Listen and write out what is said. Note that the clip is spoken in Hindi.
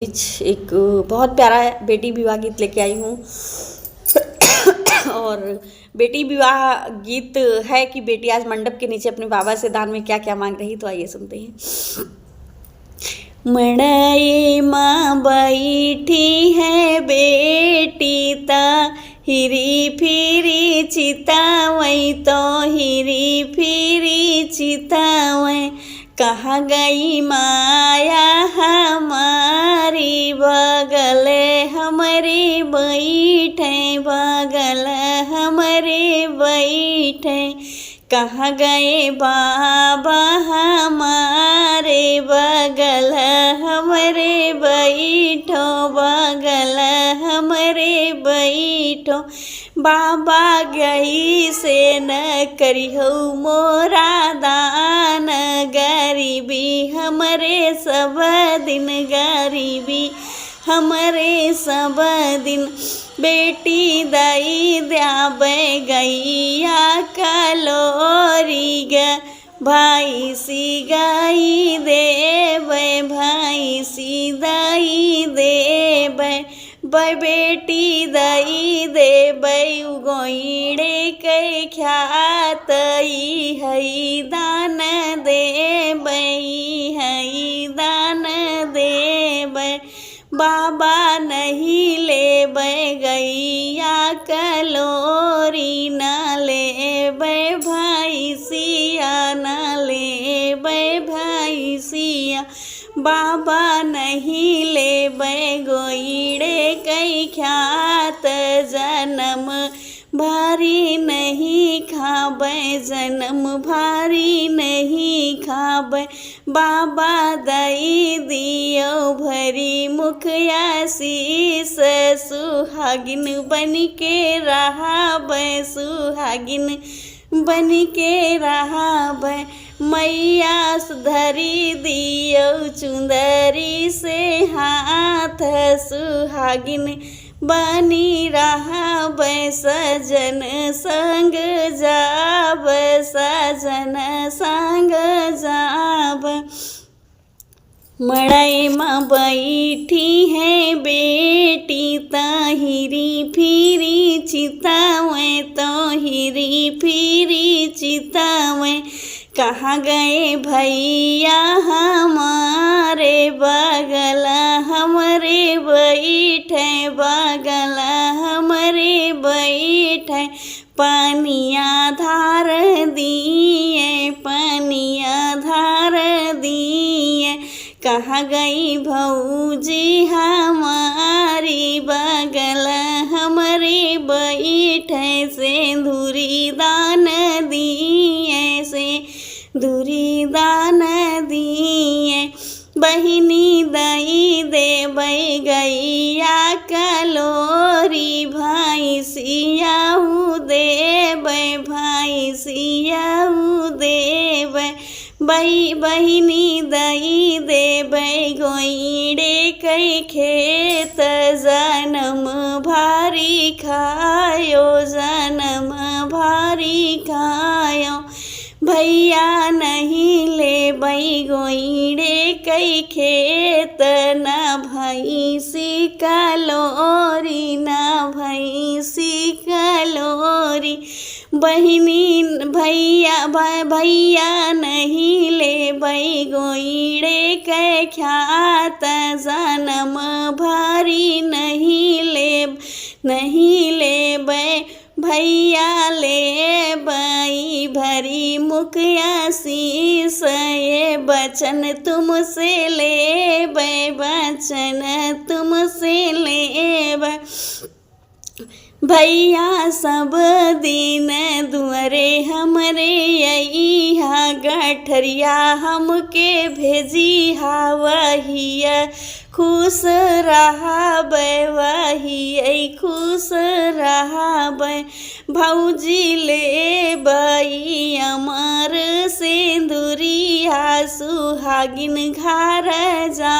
एक बहुत प्यारा बेटी विवाह गीत लेके आई हूँ। और बेटी विवाह गीत है कि बेटी आज मंडप के नीचे अपने बाबा से दान में क्या क्या मांग रही, तो आइए सुनते हैं। मड़ई माँ बैठी है बेटी ता हिरी फिरी चितावई, तो हिरी फिरी चितावई। कहाँ गई माया हमारी, बगल हमारे बैठे, बगल हमारे बैठे। कहाँ गए बाबा हमारे, बगल हमारे बैठो, बगल हमारे बैठो। बाबा गई से न करिहो मोरा दान, गरीबी हमरे सब दिन, गरीबी हमरे सब दिन। बेटी दई द्याबे गैया कलोरी ग, भाई सी गाई देवे, भाई सी दाई देवे। बेटी दई देवे गोइड़े के ख्यात, हई दान देवे, हई दान देवे। बाबा नहीं लेबै गैया कलोरी, न लेबै भाई सिया, न लेबै भाई सिया। बाबा नहीं लेबै गोइड़े कई ख्यात, जन्म भारी नहीं खाबै, जन्म भारी नहीं खाबै। बाबा दई दियो भरी मुखिया शीस, सुहागिन बन के रहाबै, सुहागिन बन के रहाबै। मैया धरी दियो चुंदरी से हाथ, सुहागिन बनी रहाबै, सजन संग जाब, सजन संग जाब। मड़ई माँ बैठी है बेटी ताहिरी फिरी चितावे, तो हिरी फिरी चितावे। कहाँ गए भैया हमारे, बगल हमारे बैठे, बगल हमारे बैठे। पानिया धार दिए, पानिया धार दिए। कहाँ गई भौजी हमारी, बगल हमारे बैठे, सिंदूरी दान दिए, सिंदूरी दान दिए। बहिनी दई देबै गैया कलोरी, भाई सियाऊ देबै, भाई सियाऊ देबै। बहिनी दई देबै गोइड़े कई खेत, जन्म भारी खायो, जन्म भारी खायो। भैया नहीं लेबै गोइड़े कई खेत, न भैंसी कलोरी, न भैंसी कलोरी। बहिनी भैया नहीं लेबै गोइड़े के ख्यात, जन्म भारी नहीं लेबै। भैया लेबै भरी मुखिया शीस, ये बचन तुमसे लेबै, बचन तुमसे लेबै। भैया सब दिन दुआरे हमरे अइहा, गठरिया हमके भेजी हा, वहिया खुश रहाबै, वही खुश रहाबै। भौजी लेबै अमर सिंदूरिया, सुहागिन घर जा।